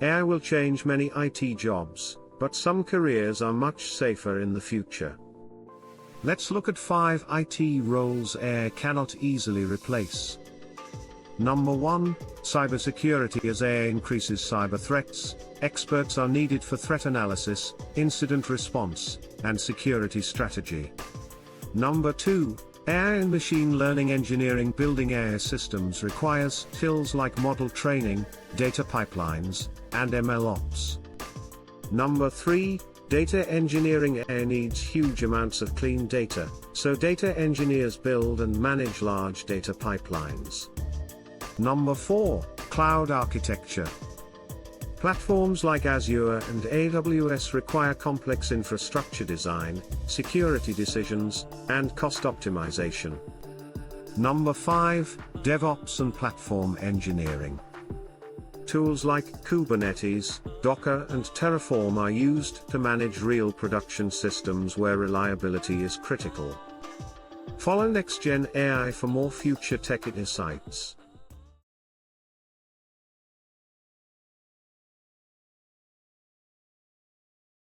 AI will change many IT jobs, but some careers are much safer in the future. Let's look at 5 IT roles AI cannot easily replace. Number 1, cybersecurity. As AI increases cyber threats, experts are needed for threat analysis, incident response, and security strategy. Number 2, AI and machine learning engineering. Building AI systems requires skills like model training, data pipelines, and MLOps. Number 3, data engineering. AI needs huge amounts of clean data, so data engineers build and manage large data pipelines. Number 4, cloud architecture. Platforms like Azure and AWS require complex infrastructure design, security decisions, and cost optimization. Number 5, DevOps and platform engineering. Tools like Kubernetes, Docker, and Terraform are used to manage real production systems where reliability is critical. Follow NextGen AI for more future tech insights.